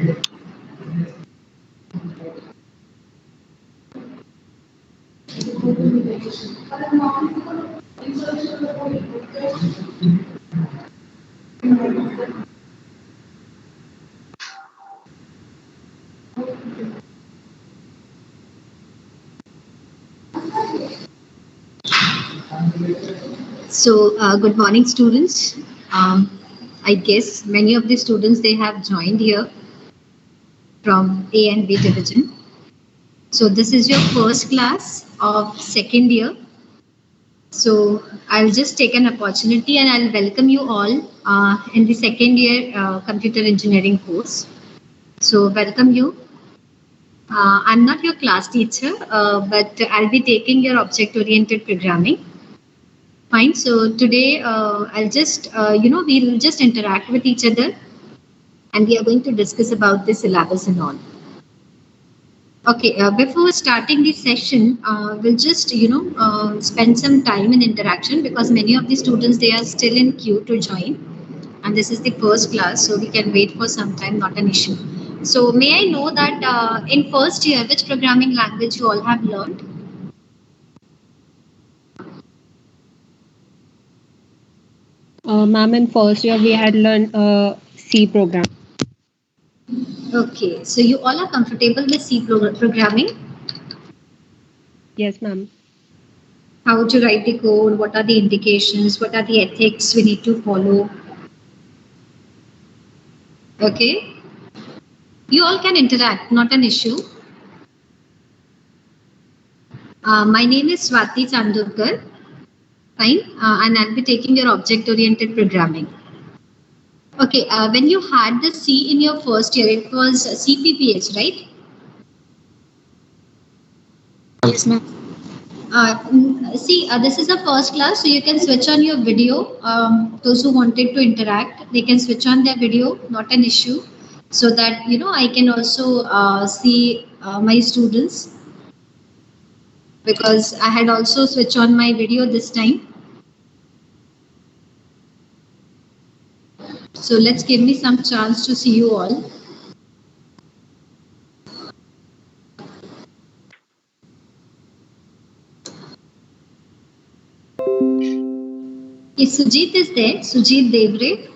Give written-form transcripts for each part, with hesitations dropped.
So, good morning, students. I guess many of the students they have joined here from A and B division. So, this is your first class of second year. So, I'll just take an opportunity and I'll welcome you all in the second year computer engineering course. So, welcome you. I'm not your class teacher, but I'll be taking your object-oriented programming. Fine. So today I'll just, we'll just interact with each other and we are going to discuss about the syllabus and all. Okay, before starting the session, we'll just, spend some time in interaction because many of the students, they are still in queue to join. And this is the first class, so we can wait for some time, not an issue. So may I know that in first year, which programming language you all have learned? Ma'am, in first year we had learned C program. Okay, so you all are comfortable with C programming? Yes, ma'am. How to write the code, what are the indications, what are the ethics we need to follow. Okay, you all can interact, not an issue. My name is Swati Chandurkar, fine, and I'll be taking your object-oriented programming. Okay, when you had the C in your first year, it was CPPS, right? Yes, ma'am. This is the first class, so you can switch on your video. Those who wanted to interact, they can switch on their video, not an issue, so that I can also see my students because I had also switched on my video this time. So let's give me some chance to see you all. If Sujit is there, Sujit Devre.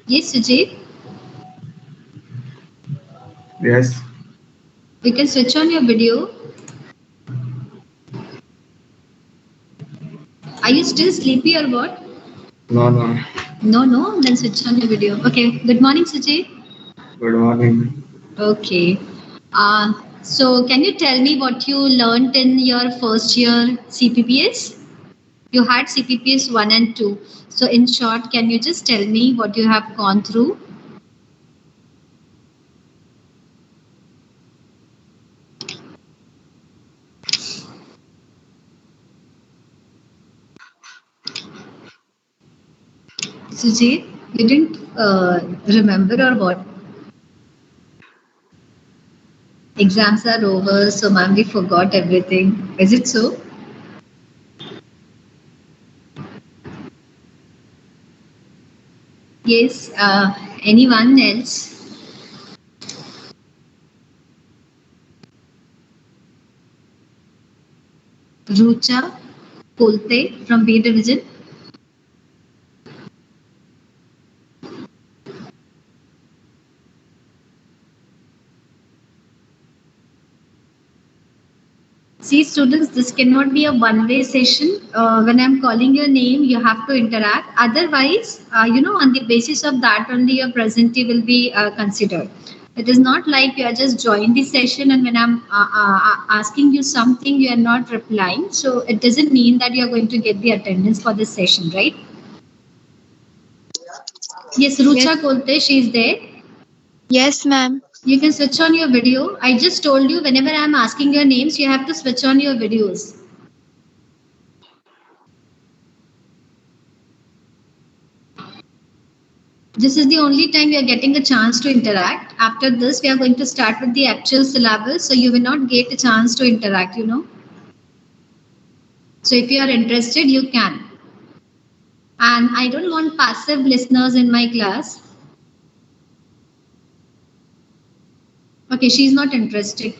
Yes, Sujit. Yes. You can switch on your video. Are you still sleepy or what? No, no. No, then switch on your video. Okay, good morning, Sujit. Good morning. Okay. So can you tell me what you learned in your first year CPPS? You had CPPS 1 and 2. So in short, can you just tell me what you have gone through? Sujit, you didn't remember or what? Exams are over, so ma'am, we forgot everything. Is it so? Yes, anyone else? Rucha Kolte from B Division. See, students, this cannot be a one-way session. When I'm calling your name, you have to interact. Otherwise, on the basis of that, only your presentee will be considered. It is not like you are just join the session and when I'm asking you something, you are not replying. So it doesn't mean that you are going to get the attendance for this session, right? Yes, Rucha Kolte, she is there. Yes, ma'am. You can switch on your video. I just told you whenever I'm asking your names, you have to switch on your videos. This is the only time we are getting a chance to interact. After this, we are going to start with the actual syllabus, so you will not get a chance to interact, So if you are interested, you can. And I don't want passive listeners in my class. Okay, she's not interested.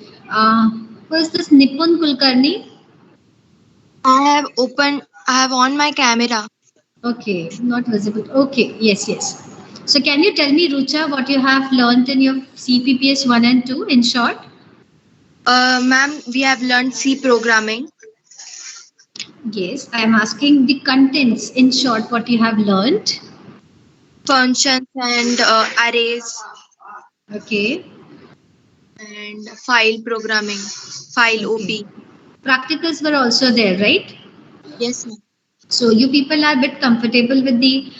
Who is this Nipun Kulkarni? I have on my camera. Okay, not visible. Okay, yes, yes. So can you tell me, Rucha, what you have learned in your CPPS 1 and 2 in short? Ma'am, we have learned C programming, Yes, I am asking the contents in short, what you have learned. functions and arrays, Okay, and file programming, file okay. OP. Practicals were also there, right? Yes, ma'am. So you people are a bit comfortable with the,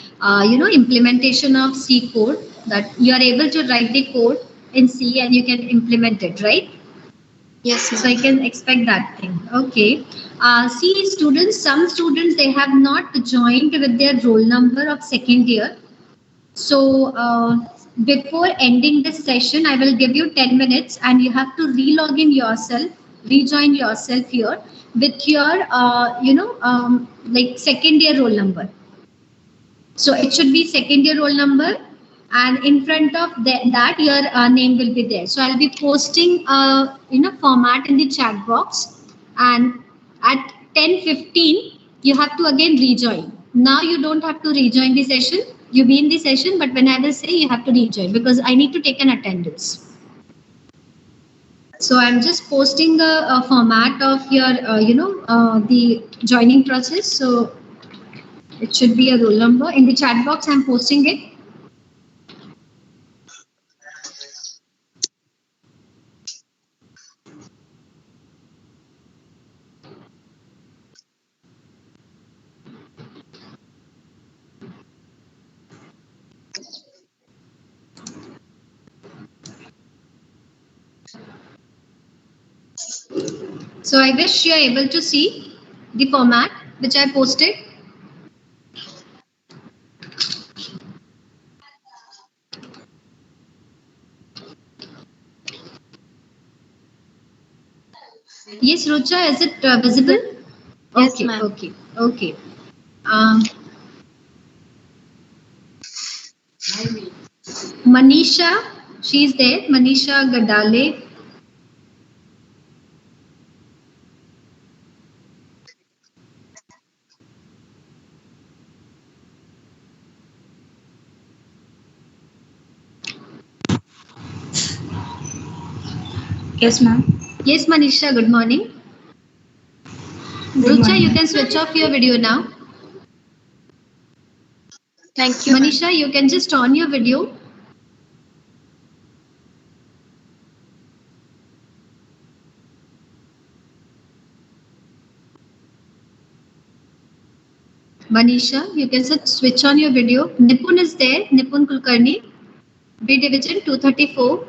implementation of C code, that you are able to write the code in C and you can implement it, right? Yes, So I ma'am. can expect that thing. Okay. See, students, some students, they have not joined with their roll number of second year. So before ending this session, I will give you 10 minutes and you have to re-log in yourself, rejoin yourself here with your, like second year roll number. So it should be second year roll number, and in front of that your name will be there. So I'll be posting format in the chat box, and at 10:15 you have to again rejoin. Now you don't have to rejoin the session. You be in the session, but when I will say you have to rejoin because I need to take an attendance. So I'm just posting the format of your, the joining process. So it should be a roll number in the chat box. I'm posting it. So I wish you are able to see the format which I posted. Yes, Rucha, is it visible? Yes, yes, Okay, ma'am. okay, okay. Um, Manisha, she's there. Manisha Gadale. Yes, ma'am. Yes, Manisha, good morning. Good Rucha, you morning. can switch off your video now. Thank you, ma'am. Manisha, you can just on your video. Manisha, you can just switch on your video. Nipun is there. Nipun Kulkarni, B Division 234.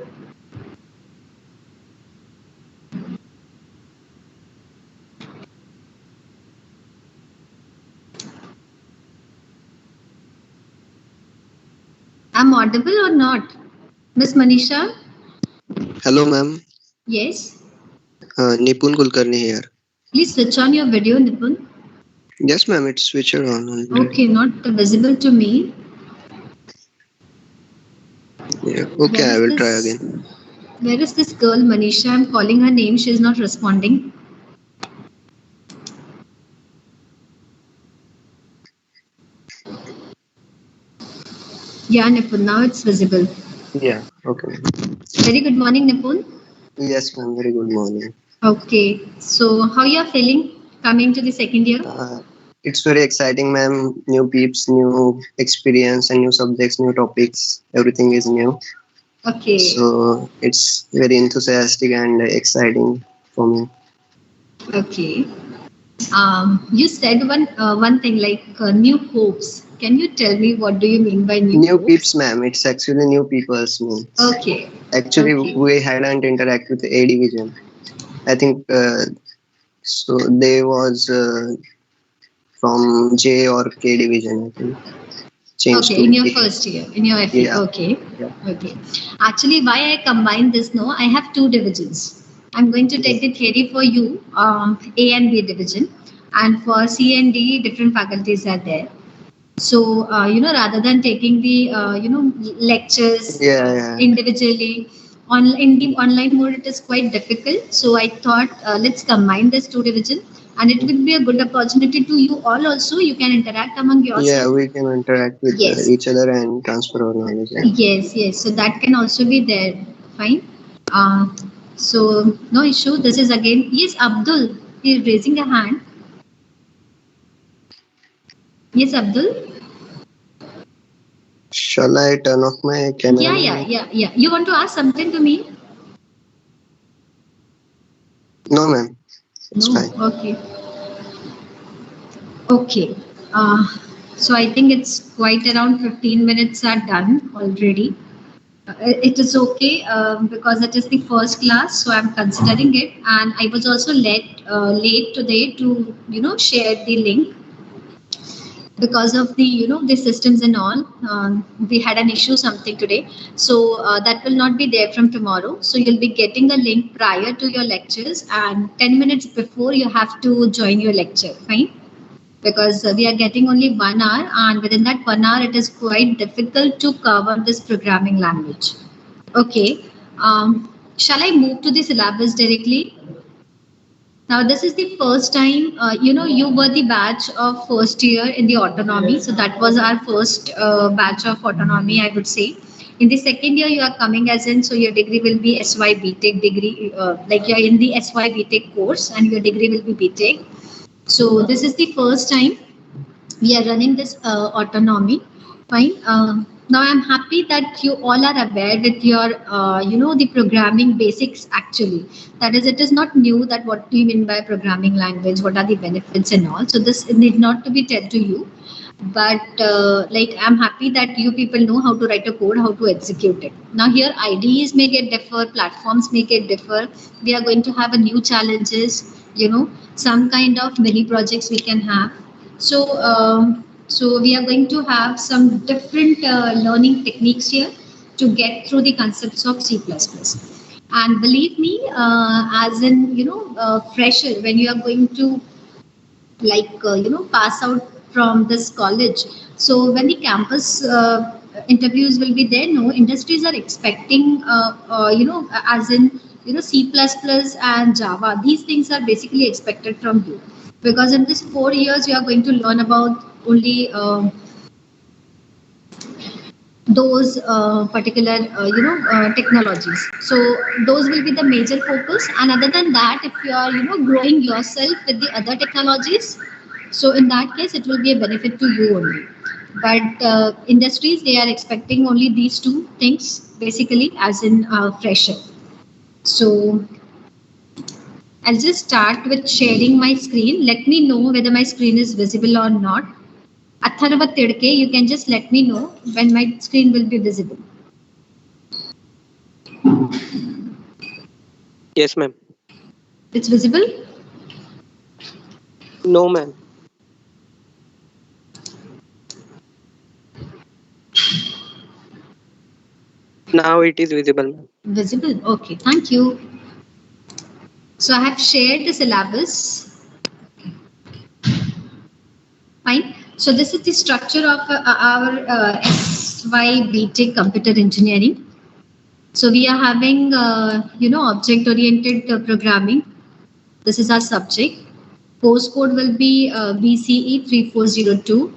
I'm audible or not? Miss Manisha? Hello, ma'am. Yes. Nipun Kulkarni here. Please switch on your video, Nipun. Yes, ma'am. It's switched on. Okay, not visible to me. Yeah. Okay, Where I is will try this? again. Where is this girl, Manisha? I'm calling her name. She's not responding. Yeah, Nipun. Now it's visible. Yeah. Okay. Very good morning, Nipun. Yes, ma'am. Very good morning. Okay. So how you are feeling coming to the second year? It's very exciting, ma'am. New peeps, new experience, and new subjects, new topics. Everything is new. Okay. So it's very enthusiastic and exciting for me. Okay. You said one thing like new hopes. Can you tell me what do you mean by new New hopes? peeps, ma'am. It's actually new people's means. Okay. Actually, Okay. we hadn't interact with A division. I think so. They was from J or K division, I think. Changed Okay, to in your A. first year, in your FE. Yeah. Okay. Yeah. Okay. Actually, why I combine this? No, I have two divisions. I'm going to take the theory for you, A and B division, and for C and D, different faculties are there. So, rather than taking the, lectures Yeah. individually, in the online mode, it is quite difficult. So I thought, let's combine these two division, and it will be a good opportunity to you all also. You can interact among Yeah, yourself. we can interact with Yes. each other and transfer our knowledge. Yeah. Yes, yes. So that can also be there. Fine. Uh, so no issue. This is again. Yes, Abdul. He's raising a hand. Yes, Abdul. Shall I turn off my camera? Yeah. You want to ask something to me? No, ma'am. It's No. fine. Okay. Okay. Uh, so I think it's quite around 15 minutes are done already. It is okay because it is the first class, so I'm considering it. And I was also late today to share the link because of the the systems and all. We had an issue something today, so that will not be there from tomorrow. So you'll be getting a link prior to your lectures, and 10 minutes before you have to join your lecture. Fine, because we are getting only 1 hour, and within that 1 hour it is quite difficult to cover this programming language. Okay. Shall I move to the syllabus directly? Now, this is the first time, you were the batch of first year in the autonomy. So that was our first batch of autonomy, I would say. In the second year, you are coming as in, so your degree will be SY BTech degree, like you're in the SY BTech course and your degree will be BTech. So this is the first time we are running this autonomy. Fine. Now I'm happy that you all are aware with your the programming basics. Actually, that is, it is not new that what do you mean by programming language, what are the benefits and all. So this need not to be told to you, but like I'm happy that you people know how to write a code, how to execute it. Now here IDEs may get differ, platforms may get differ. We are going to have a new challenges, some kind of mini projects we can have. So we are going to have some different learning techniques here to get through the concepts of C++. And believe me, as in fresher, when you are going to pass out from this college, so when the campus interviews will be there, no industries are expecting as in C++ and Java. These things are basically expected from you, because in this 4 years you are going to learn about only those particular technologies. So those will be the major focus, and other than that, if you are growing yourself with the other technologies, so in that case it will be a benefit to you only. But industries, they are expecting only these two things basically, as in fresher. So I'll just start with sharing my screen. Let me know whether my screen is visible or not. Atharva Tidke, you can just let me know when my screen will be visible. Yes, ma'am. It's visible? No, ma'am. Now it is visible, ma'am. Visible. Okay, thank you. So I have shared the syllabus. Fine. So this is the structure of our SY BTech Computer Engineering. So we are having, object-oriented programming. This is our subject. Course code will be BCE 3402.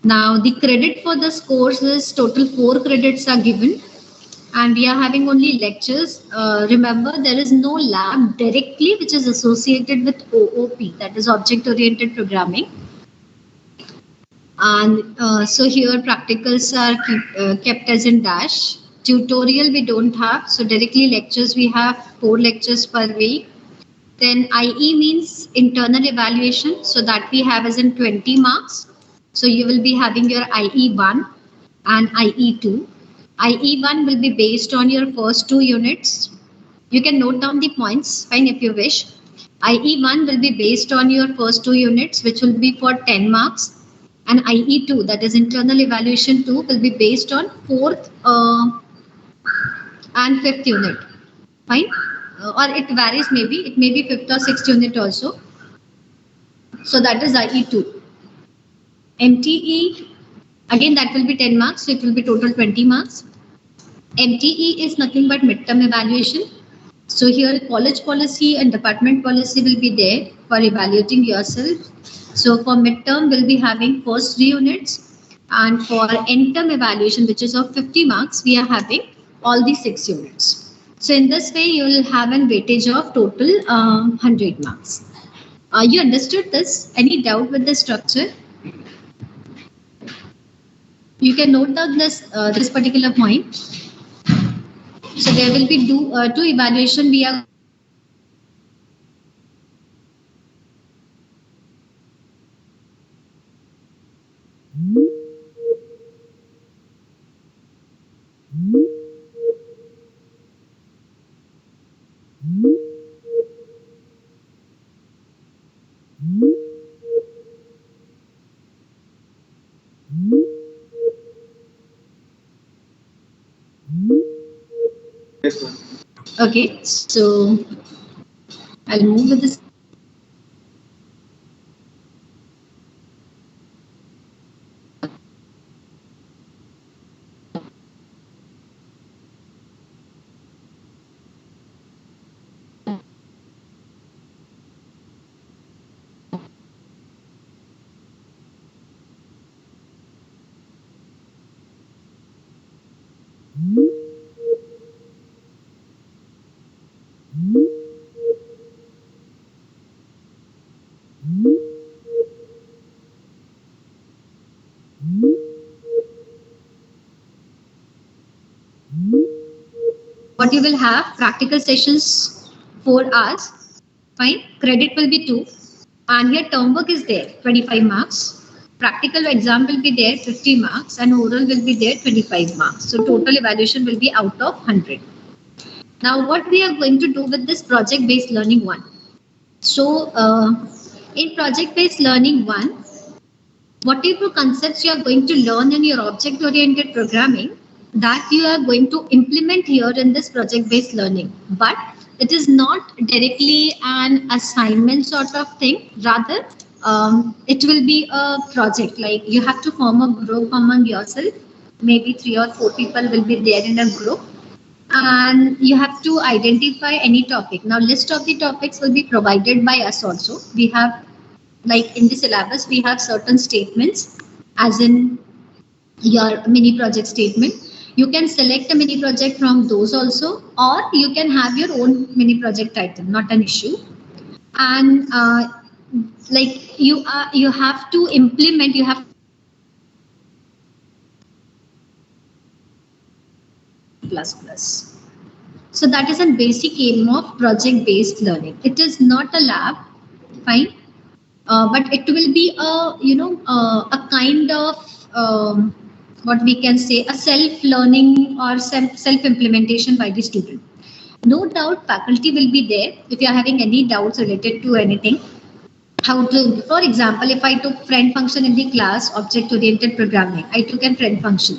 Now the credit for this course is total 4 credits are given, and we are having only lectures. Remember, there is no lab directly which is associated with OOP, that is object oriented programming. And so here practicals are kept as in dash. Tutorial we don't have, so directly lectures we have 4 lectures per week. Then IE means internal evaluation, so that we have as in 20 marks. So you will be having your IE1 and IE2. IE1 will be based on your first 2 units. You can note down the points, fine, if you wish. IE1 will be based on your first 2 units, which will be for 10 marks. And IE2, that is internal evaluation 2, will be based on 4th and 5th unit. Fine. Or it varies, maybe it may be 5th or 6th unit also. So that is IE2. MTE, again that will be 10 marks, so it will be total 20 marks. MTE is nothing but midterm evaluation. So here college policy and department policy will be there for evaluating yourself. So for midterm we'll be having first 3 units, and for end term evaluation, which is of 50 marks, we are having all the 6 units. So in this way you will have a weightage of total 100 marks. You understood this? Any doubt with the structure? You can note down this particular point. So there will be two evaluation we are okay. So I'll move with this. What you will have practical sessions 4 hours, fine. Credit will be 2, and here term work is there 25 marks. Practical exam will be there 50 marks, and oral will be there 25 marks. So total evaluation will be out of 100. Now what we are going to do with this project based learning 1? So in project based learning 1, whatever concepts you are going to learn in your object oriented programming, that you are going to implement here in this project based learning, but it is not directly an assignment sort of thing. Rather it will be a project, like you have to form a group among yourself. Maybe 3 or 4 people will be there in a group, and you have to identify any topic. Now list of the topics will be provided by us also. We have, like in the syllabus, we have certain statements, as in your mini project statement. You can select a mini project from those also, or you can have your own mini project title, not an issue. And like you have to implement, you have plus plus. So that is a basic aim of project based learning. It is not a lab, fine, but it will be a kind of what we can say, a self-learning or self-implementation by the student. No doubt faculty will be there if you are having any doubts related to anything. How to, for example, if I took friend function in the class, object-oriented programming, I took a friend function.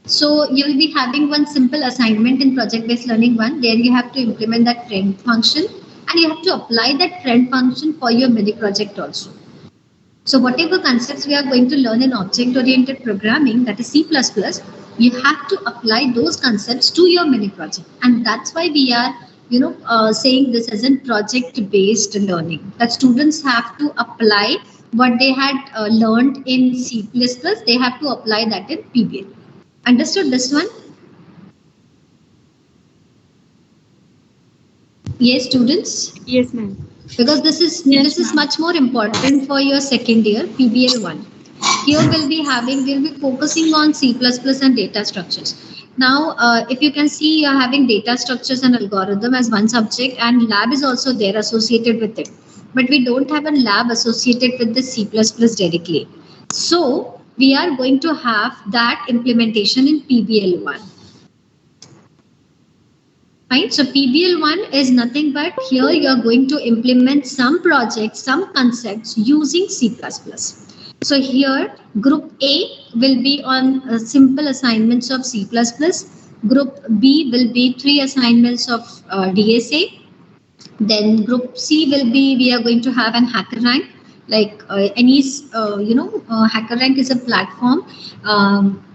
So you will be having one simple assignment in project-based learning 1. There you have to implement that friend function, and you have to apply that friend function for your mini project also. So whatever concepts we are going to learn in object-oriented programming, that is C++, you have to apply those concepts to your mini project. And that's why we are, saying this as a project-based learning. That students have to apply what they had learned in C++, they have to apply that in PBL. Understood this one? Yes, students? Yes, ma'am. Because this is much more important for your second year PBL 1. Here we'll be focusing on C++ and data structures. Now if you can see, you're having data structures and algorithm as one subject, and lab is also there associated with it, but we don't have a lab associated with the C++ directly. So we are going to have that implementation in PBL 1. Right? So PBL 1 is nothing but here you are going to implement some projects, some concepts using C++. So here group A will be on simple assignments of C++. Group B will be 3 assignments of DSA. Then group C will be, we are going to have an HackerRank. Like any, HackerRank is a platform,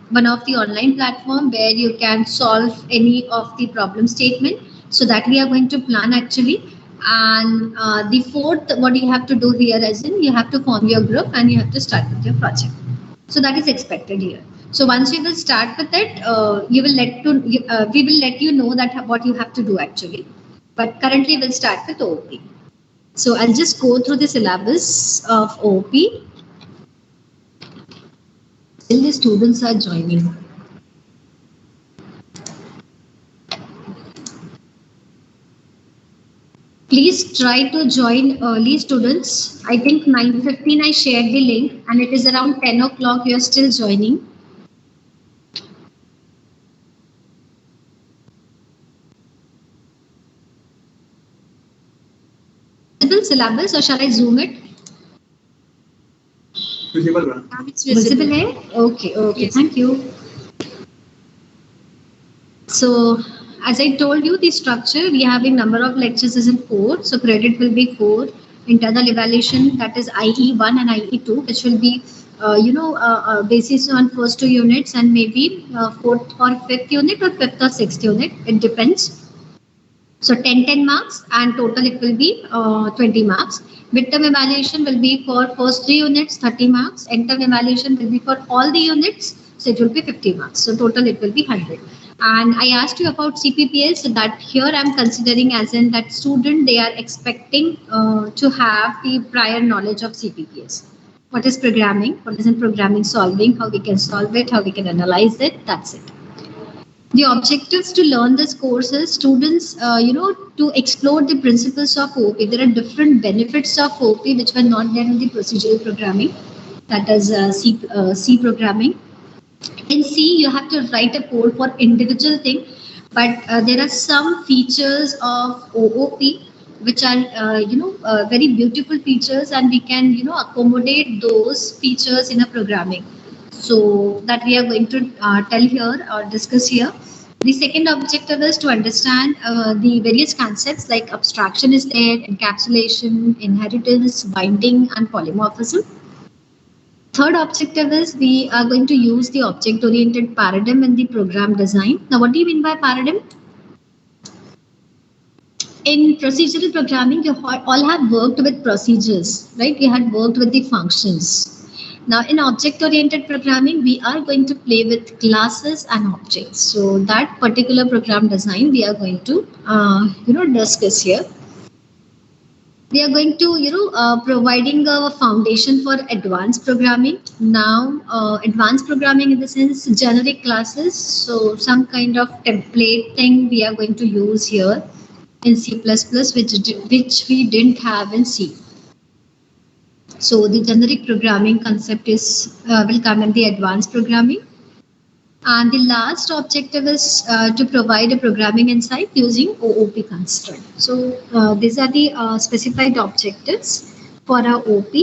one of the online platform where you can solve any of the problem statement. So that we are going to plan actually. And the fourth, what you have to do here as in you have to form your group and you have to start with your project. So that is expected here. So once you will start with it, we will let you know that what you have to do actually. But currently we'll start with OOP. So I'll just go through the syllabus of OOP. Till the students are joining. Please try to join early, students. I think 9:15 I shared the link and it is around 10 o'clock you are still joining. Visible syllabus or shall I zoom it? Visible, ma'am. It's visible, hai? Okay, okay, yes. Thank you. So, as I told you, the structure, we have a number of lectures is in 4. So, credit will be 4. Internal evaluation, that is IE1 and IE2, which will be, basis on first 2 units and maybe 4th or 5th unit or 5th or 6th unit. It depends. So 10 marks and total it will be 20 marks. Midterm evaluation will be for first 3 units 30 marks. End term evaluation will be for all the units. So it will be 50 marks. So total it will be 100. And I asked you about CPPL. So that here I'm considering as in that student they are expecting to have the prior knowledge of CPPS. What is programming? What is in programming solving? How we can solve it? How we can analyze it? That's it. The objectives to learn this course is students, to explore the principles of OOP. There are different benefits of OOP which were not there in the procedural programming, that is C programming. In C, you have to write a code for individual thing, but there are some features of OOP which are, very beautiful features, and we can, accommodate those features in a programming. So that we are going to tell here or discuss here. The second objective is to understand the various concepts like abstraction is there, encapsulation, inheritance, binding, and polymorphism. Third objective is we are going to use the object-oriented paradigm in the program design. Now, what do you mean by paradigm? In procedural programming, you all have worked with procedures, right? You had worked with the functions. Now, in object-oriented programming, we are going to play with classes and objects. So that particular program design we are going to, discuss here. We are going to, providing a foundation for advanced programming. Now, advanced programming in the sense generic classes. So some kind of template thing we are going to use here in C++, which we didn't have in C. So the generic programming concept is will come in the advanced programming. And the last objective is to provide a programming insight using OOP construct. So these are the specified objectives for our OOP,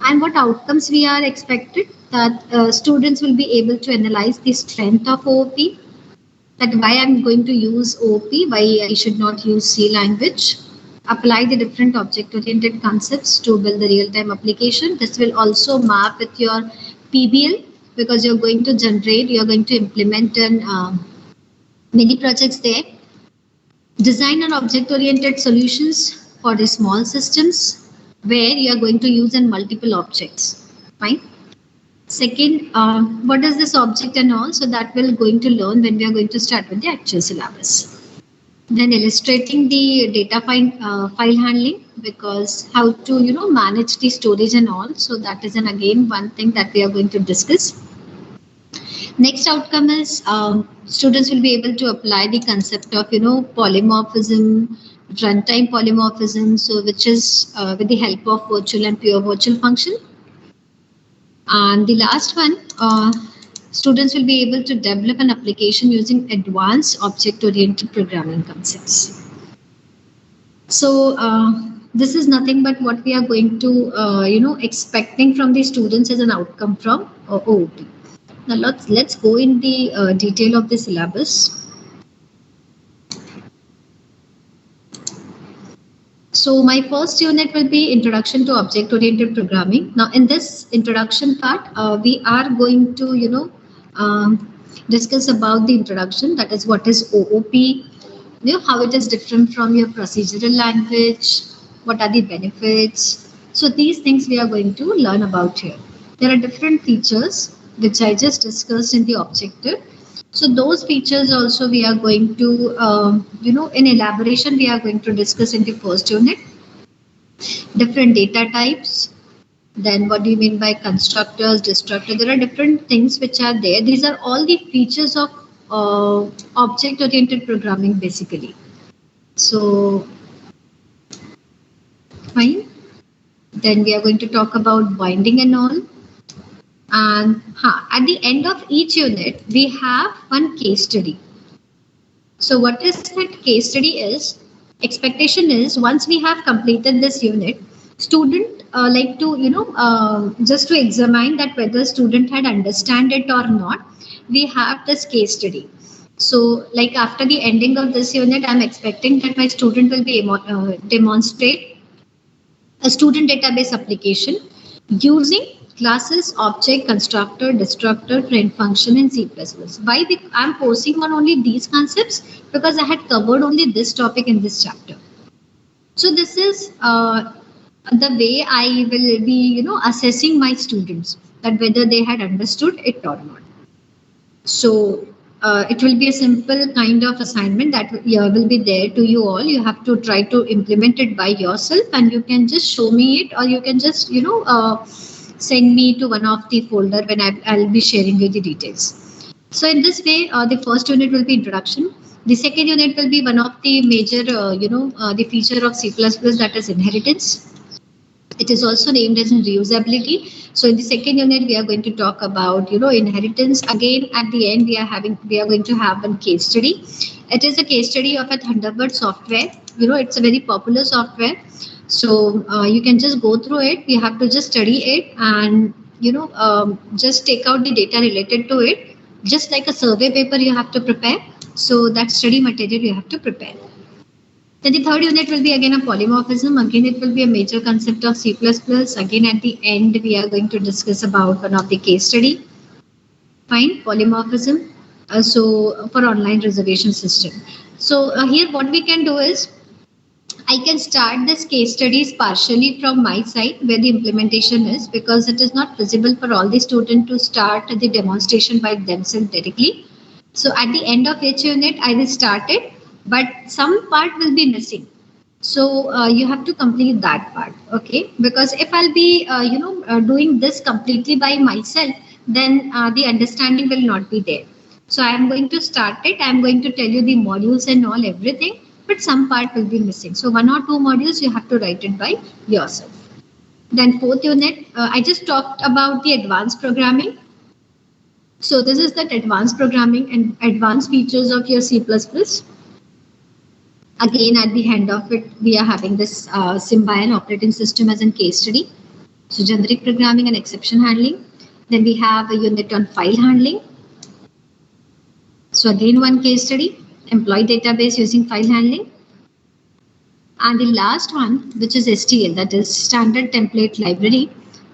and what outcomes we are expected, that students will be able to analyze the strength of OOP, that why I'm going to use OOP, why I should not use C language, apply the different object-oriented concepts to build the real-time application. This will also map with your PBL, because you're going to generate, you're going to implement many projects there. Design and object-oriented solutions for the small systems where you are going to use in multiple objects. Fine. Second, what is this object and all? So that we're going to learn when we are going to start with the actual syllabus. Then illustrating the data file handling, because how to manage the storage and all. So that is again one thing that we are going to discuss. Next outcome is students will be able to apply the concept of polymorphism, runtime polymorphism. So which is with the help of virtual and pure virtual function. And the last one, students will be able to develop an application using advanced object-oriented programming concepts. So this is nothing but what we are going to, expecting from the students as an outcome from OOP. Now let's go in the detail of the syllabus. So my first unit will be Introduction to Object-Oriented Programming. Now, in this introduction part, we are going to, discuss about the introduction. That is, what is OOP, how it is different from your procedural language, what are the benefits. So these things we are going to learn about here. There are different features which I just discussed in the objective. So those features also we are going to, in elaboration, we are going to discuss in the first unit. Different data types. Then what do you mean by constructors, destructors? There are different things which are there. These are all the features of object-oriented programming basically. So, fine. Then we are going to talk about binding and all. And at the end of each unit, we have one case study. So what is that case study is? Expectation is once we have completed this unit, student like to, just to examine that whether student had understand it or not, we have this case study. So like after the ending of this unit, I'm expecting that my student will be demonstrate a student database application using classes, object, constructor, destructor, friend function in C++. Why I'm forcing on only these concepts? Because I had covered only this topic in this chapter. So this is the way I will be, assessing my students that whether they had understood it or not. So it will be a simple kind of assignment that will be there to you all. You have to try to implement it by yourself, and you can just show me it, or you can just, send me to one of the folder when I'll be sharing you the details. So in this way, the first unit will be introduction. The second unit will be one of the major, the feature of C++, that is inheritance. It is also named as reusability. So in the second unit, we are going to talk about, inheritance. Again, at the end, we are going to have one case study. It is a case study of a Thunderbird software. It's a very popular software. So you can just go through it. You have to just study it and, just take out the data related to it. Just like a survey paper you have to prepare. So that study material you have to prepare. Then the third unit will be again a polymorphism. Again, it will be a major concept of C++. Again, at the end, we are going to discuss about one of the case study. Fine, polymorphism. So for online reservation system. So here what we can do is, I can start this case studies partially from my side where the implementation is, because it is not feasible for all the students to start the demonstration by themselves directly. So at the end of each unit, I will start it, but some part will be missing. So you have to complete that part, okay? Because if I'll be, doing this completely by myself, then the understanding will not be there. So I am going to start it. I am going to tell you the modules and all everything, but some part will be missing. So 1 or 2 modules, you have to write it by yourself. Then fourth unit, I just talked about the advanced programming. So this is that advanced programming and advanced features of your C++. Again, at the end of it, we are having this Symbian operating system as a case study. So generic programming and exception handling. Then we have a unit on file handling. So again, one case study, employee database using file handling. And the last one, which is STL, that is standard template library.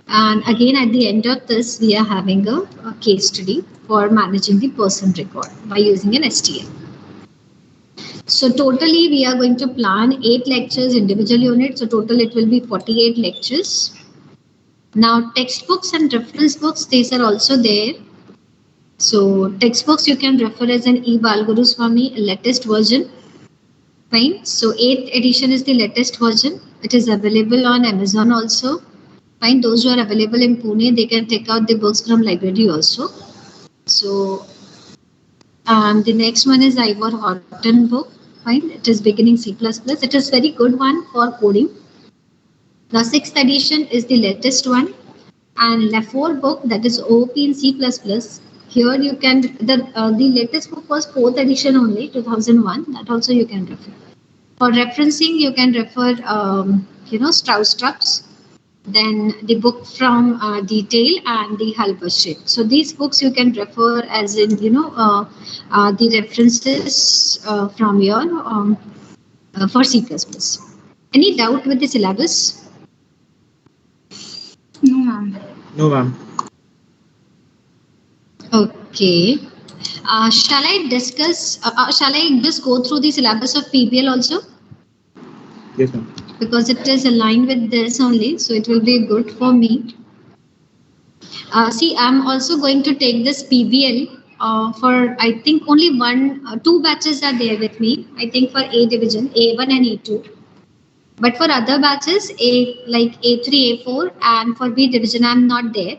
And again, at the end of this, we are having a case study for managing the person record by using an STL. So totally, we are going to plan 8 lectures, individual units. So total, it will be 48 lectures. Now, textbooks and reference books, these are also there. So textbooks you can refer as an E. Balguruswamy latest version. Fine. So 8th edition is the latest version. It is available on Amazon also. Fine. Those who are available in Pune, they can take out the books from library also. So the next one is Ivor Horton book. Fine. It is beginning C++. It is very good one for coding. The 6th edition is the latest one. And LaFour book, that is OOP in C++. Here you can, the latest book was 4th edition only, 2001. That also you can refer. For referencing, you can refer, Strauss-Trups. Then the book from Detail and the Halberstam. So these books you can refer as in, the references from your for C++. Any doubt with the syllabus? No, ma'am. No, ma'am. Okay. Shall I discuss, shall I just go through the syllabus of PBL also? Yes, ma'am. Because it is aligned with this only, so it will be good for me. See, I'm also going to take this PBL for, I think only two batches are there with me. I think for A division, A1 and A2. But for other batches, like A3, A4 and for B division, I'm not there.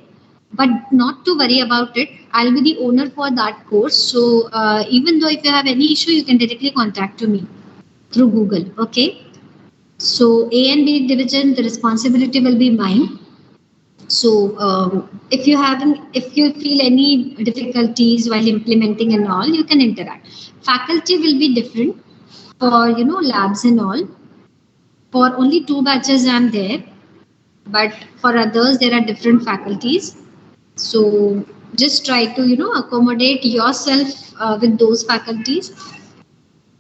But not to worry about it. I'll be the owner for that course. So even though if you have any issue, you can directly contact to me through Google. Okay. So A and B division, the responsibility will be mine. So if you feel any difficulties while implementing and all, you can interact. Faculty will be different for labs and all. For only two batches, I'm there, but for others there are different faculties. So just try to accommodate yourself with those faculties.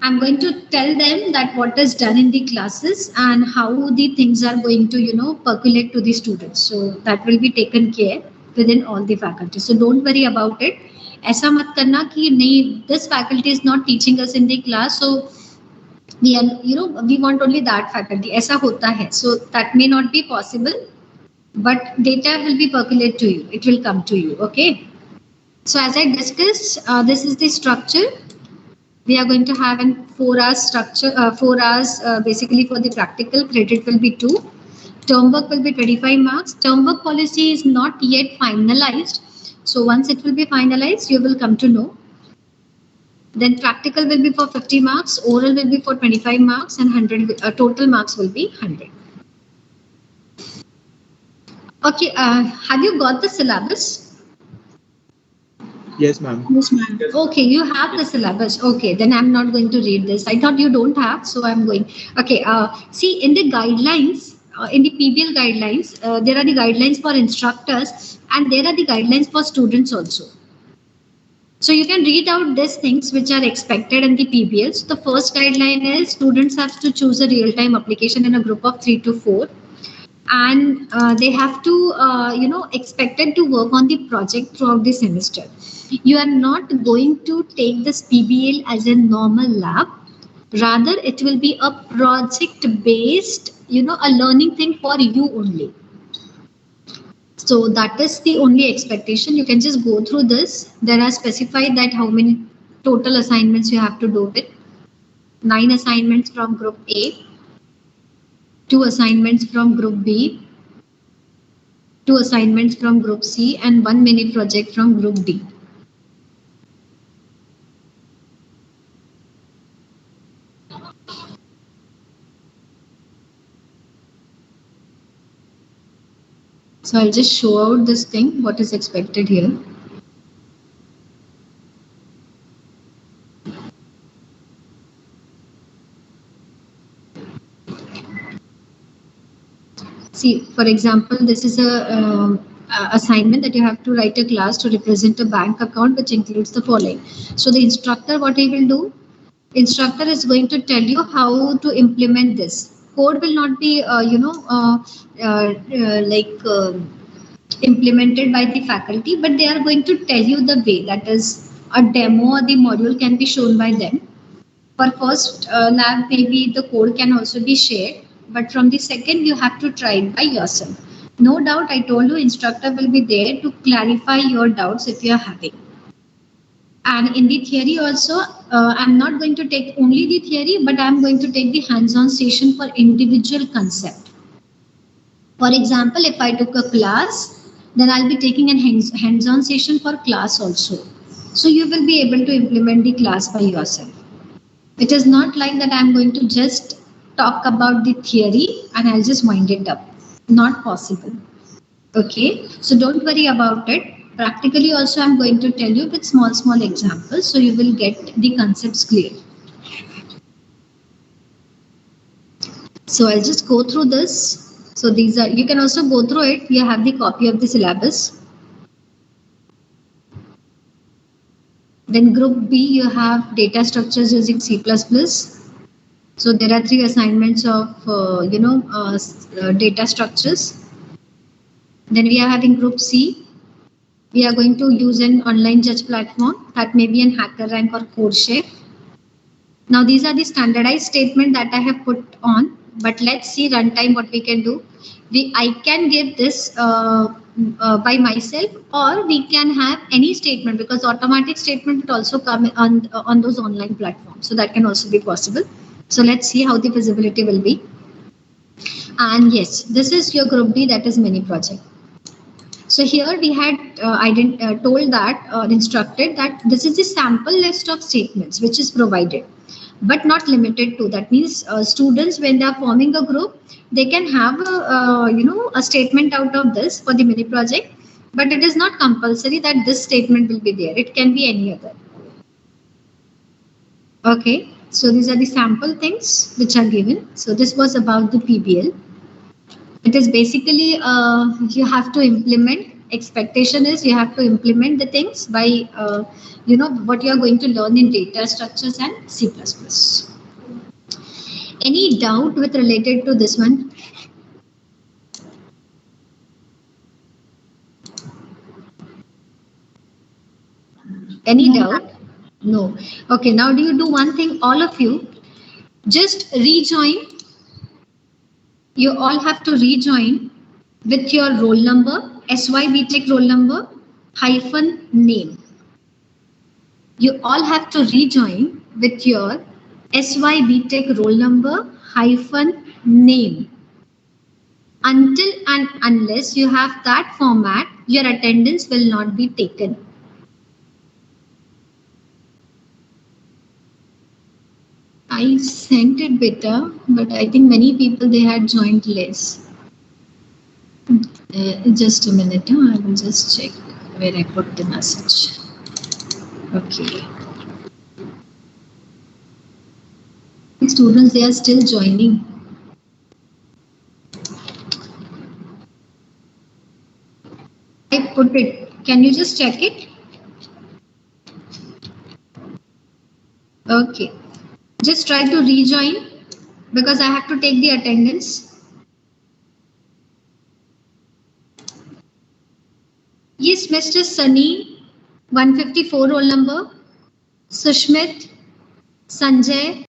I'm going to tell them that what is done in the classes and how the things are going to, percolate to the students. So that will be taken care within all the faculties. So don't worry about it. ऐसा मत करना कि नहीं, this faculty is not teaching us in the class, so we want only that faculty. ऐसा होता है. So that may not be possible, but data will be percolate to you. It will come to you. Okay. So as I discussed, this is the structure. We are going to have an 4 hours structure, 4 hours basically for the practical. Credit will be 2. Term work will be 25 marks. Term work policy is not yet finalized. So once it will be finalized, you will come to know. Then practical will be for 50 marks, oral will be for 25 marks, and 100 total marks will be 100. Okay, have you got the syllabus? Yes, ma'am. Yes, ma'am. Okay, you have the syllabus. Okay, then I'm not going to read this. I thought you don't have, so I'm going. Okay, see in the guidelines, in the PBL guidelines, there are the guidelines for instructors and there are the guidelines for students also. So you can read out these things which are expected in the PBL. So the first guideline is students have to choose a real-time application in a group of 3 to 4. And they have to, expected to work on the project throughout the semester. You are not going to take this PBL as a normal lab. Rather, it will be a project-based, a learning thing for you only. So that is the only expectation. You can just go through this. There are specified that how many total assignments you have to do with. 9 assignments from group A, 2 assignments from group B, 2 assignments from group C, and 1 mini project from group D. So I'll just show out this thing, what is expected here. See, for example, this is a assignment that you have to write a class to represent a bank account, which includes the following. So the instructor, what he will do? Instructor is going to tell you how to implement this. Code will not be, implemented by the faculty, but they are going to tell you the way. That is, a demo or the module can be shown by them. For first lab, maybe the code can also be shared, but from the second, you have to try it by yourself. No doubt, I told you, instructor will be there to clarify your doubts if you are having. And in the theory also, I'm not going to take only the theory, but I'm going to take the hands-on session for individual concept. For example, if I took a class, then I'll be taking a hands-on session for class also. So you will be able to implement the class by yourself. It is not like that I'm going to just talk about the theory and I'll just wind it up. Not possible. Okay, so don't worry about it. Practically also I'm going to tell you with small examples, so you will get the concepts clear. So I'll just go through this. So these are, you can also go through it. You have the copy of the syllabus. Then group B, you have data structures using C++. So there are three assignments of, data structures. Then we are having group C. We are going to use an online judge platform that may be an HackerRank or CodeShare. Now these are the standardized statement that I have put on, but let's see runtime what we can do. I can give this by myself, or we can have any statement, because automatic statement would also come on those online platforms. So that can also be possible. So let's see how the feasibility will be. And yes, this is your group D, that is mini project. So here we had told that or instructed that this is the sample list of statements which is provided, but not limited to. That means students, when they are forming a group, they can have a statement out of this for the mini project, but it is not compulsory that this statement will be there. It can be any other. Okay, so these are the sample things which are given. So this was about the PBL. It is basically you have to implement. Expectation is you have to implement the things by what you are going to learn in data structures and C++. Any doubt with related to this one? Any doubt? No. Okay, now do you do one thing, all of you, just rejoin. You all have to rejoin with your roll number, SYBTech roll number, hyphen name. You all have to rejoin with your SYBTech roll number, hyphen name. Until and unless you have that format, your attendance will not be taken. I sent it better, but I think many people, they had joined less. Just a minute, I will just check where I put the message. Okay. Students, they are still joining. I put it. Can you just check it? Okay. Just try to rejoin, because I have to take the attendance. Yes, Mr. Sunny, 154 roll number. Sushmit, Sanjay.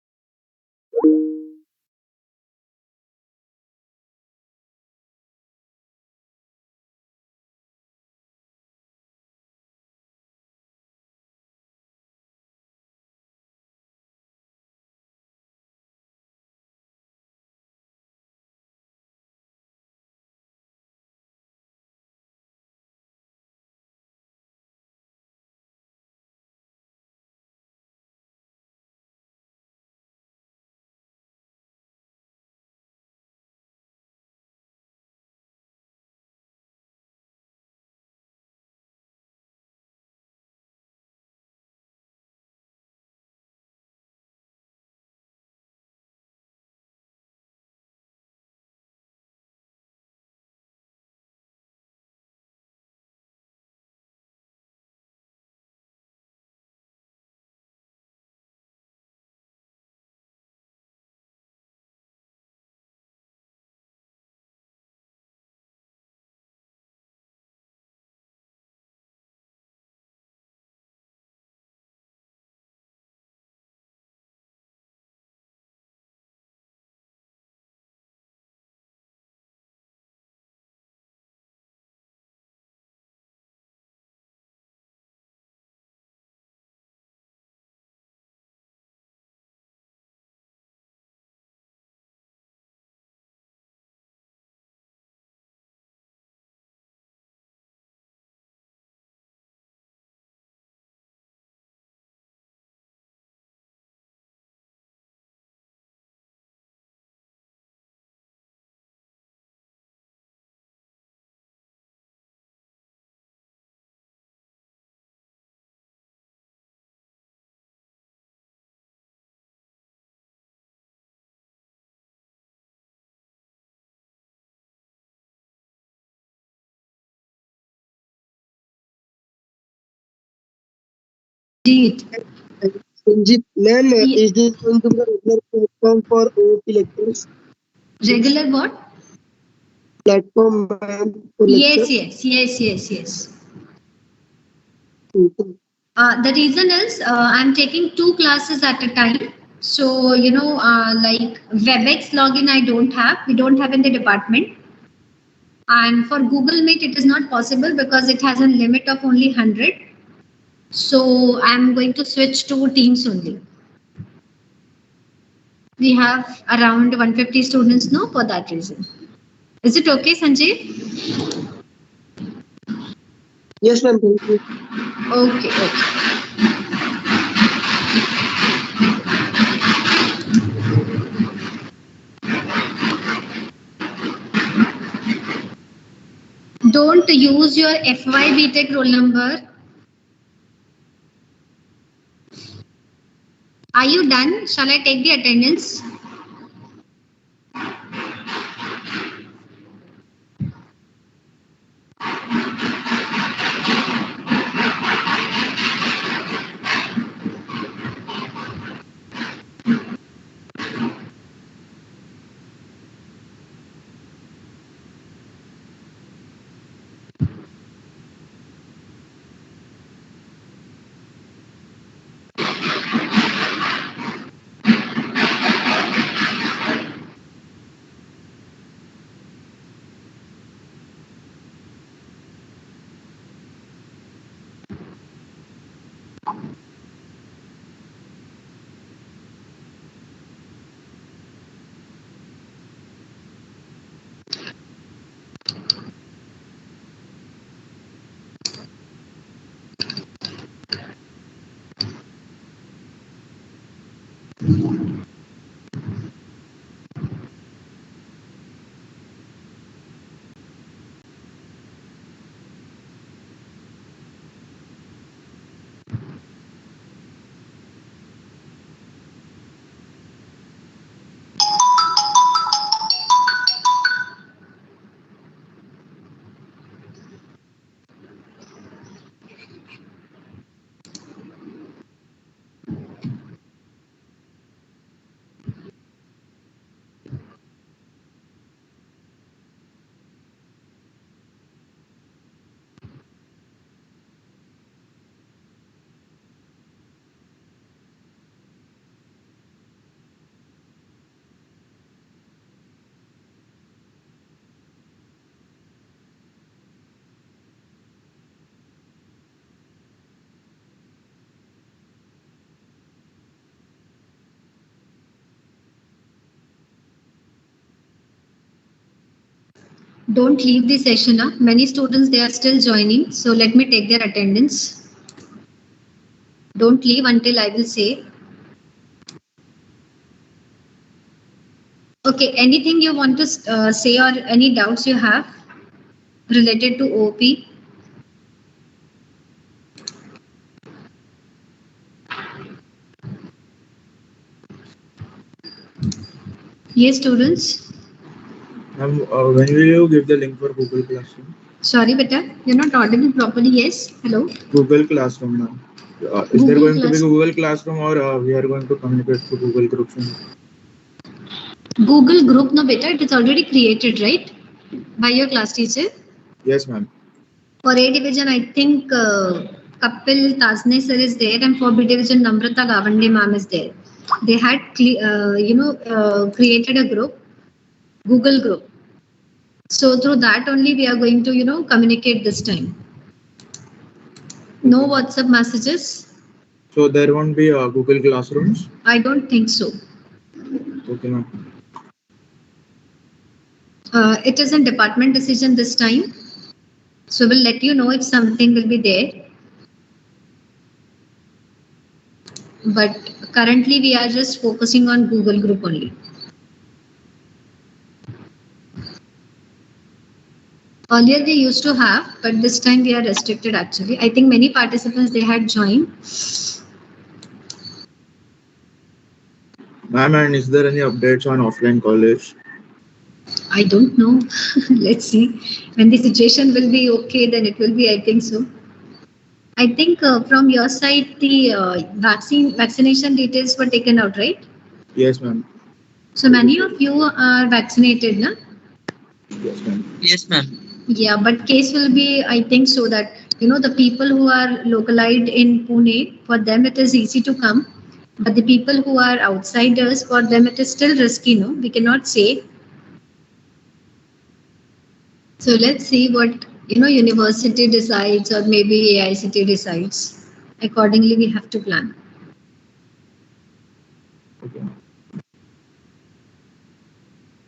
Indeed. Ranjit, ma'am, Ye- is this going to be a regular platform for OOP lectures? Regular what? Platform, ma'am, for Yes, lecture? yes. Okay. The reason is I'm taking two classes at a time. So, like WebEx login, I don't have. We don't have in the department. And for Google Meet, it is not possible because it has a limit of only 100. So, I'm going to switch to Teams only. We have around 150 students now for that reason. Is it okay, Sanjay? Yes, ma'am, thank you. Okay. Don't use your FY BTech roll number. Are you done? Shall I take the attendance? Don't leave the session. Many students, they are still joining. So let me take their attendance. Don't leave until I will say. Okay, anything you want to say or any doubts you have related to OP? Yes, students. Ma'am, when will you give the link for Google Classroom? Sorry, beta, you're not audible properly. Yes, hello. Google Classroom, ma'am. Is there going to be Google Classroom or we are going to communicate through Google Groups? Google group, no, beta, it is already created, right? By your class teacher. Yes, ma'am. For A division, I think Kapil Tasne sir is there, and for B division, Namrata Gavande ma'am is there. They had, created a group, Google group. So through that only we are going to, communicate this time. No WhatsApp messages. So there won't be Google Classrooms? I don't think so. Okay, ma'am. It is a department decision this time. So we'll let you know if something will be there. But currently we are just focusing on Google group only. Earlier we used to have, but this time we are restricted actually. I think many participants, they had joined. Ma'am, and is there any updates on offline college? I don't know. Let's see. When the situation will be okay, then it will be, I think so. I think from your side, the vaccination details were taken out, right? Yes, ma'am. So many of you are vaccinated, na? Yes, ma'am. Yes, ma'am. Yeah, but case will be, I think so that, the people who are localized in Pune, for them it is easy to come. But the people who are outsiders, for them it is still risky, no? We cannot say. So let's see what, university decides or maybe AICT decides. Accordingly, we have to plan. Okay.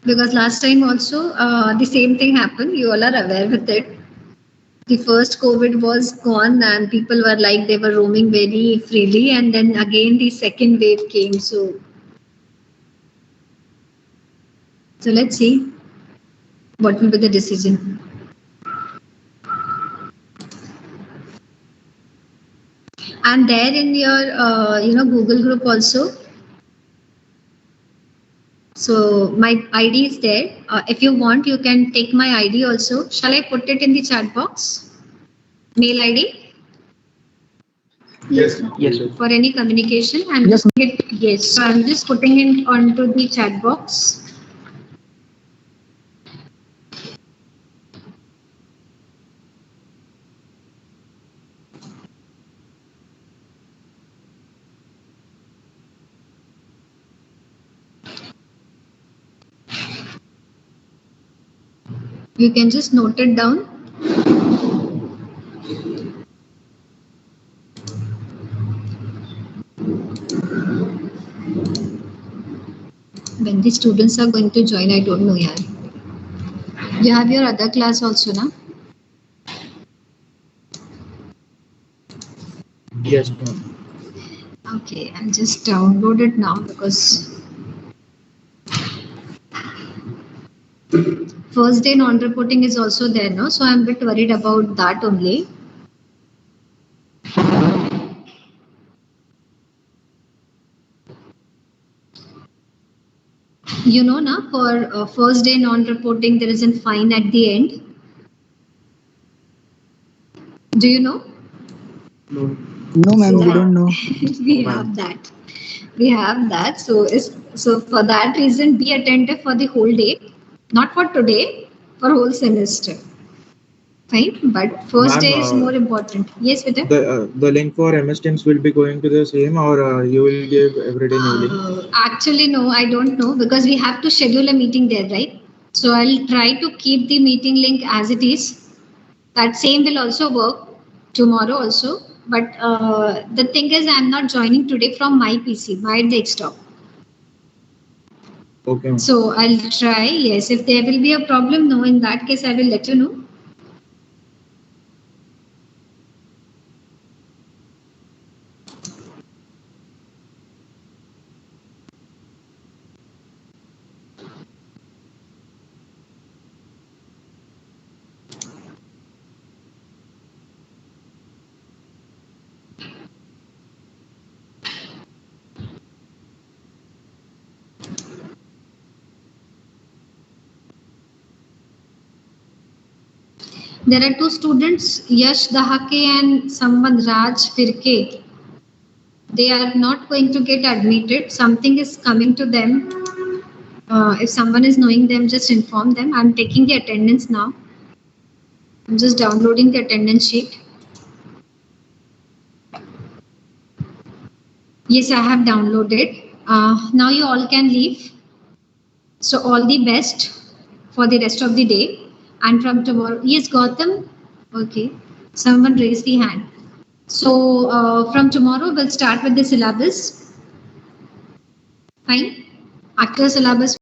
Because last time also, the same thing happened. You all are aware with it. The first COVID was gone and people were like they were roaming very freely, and then again the second wave came. So let's see what will be the decision. And there in your Google group also. So my ID is there. If you want, you can take my ID also. Shall I put it in the chat box? Mail ID? Yes. Yes. For any communication. Yes. So I'm just putting it onto the chat box. You can just note it down. When the students are going to join, I don't know, yaar. You have your other class also, na? Yes, ma'am. Okay, I'll just download it now because first day non-reporting is also there, no? So I'm a bit worried about that only. You know, na, for first day non-reporting, there is a fine at the end. Do you know? No. No, ma'am, we don't know. We have that. We have that. So for that reason, be attentive for the whole day, not for today, for whole semester. Fine, but first Ma'am, day is more important. Yes, Vita? The link for MS Teams will be going to the same, or you will give everyday new link? Actually, no, I don't know because we have to schedule a meeting there, right? So I'll try to keep the meeting link as it is. That same will also work tomorrow also. But the thing is, I'm not joining today from my PC, my desktop. Okay, ma'am. So I'll try. Yes, if there will be a problem, no, in that case, I will let you know. There are two students, Yash Dahake and someone Raj Firke. They are not going to get admitted. Something is coming to them. If someone is knowing them, just inform them. I'm taking the attendance now. I'm just downloading the attendance sheet. Yes, I have downloaded. Now you all can leave. So all the best for the rest of the day. And from tomorrow, yes, Gautam. Okay, someone raised the hand. So from tomorrow, we'll start with the syllabus. Fine. After syllabus,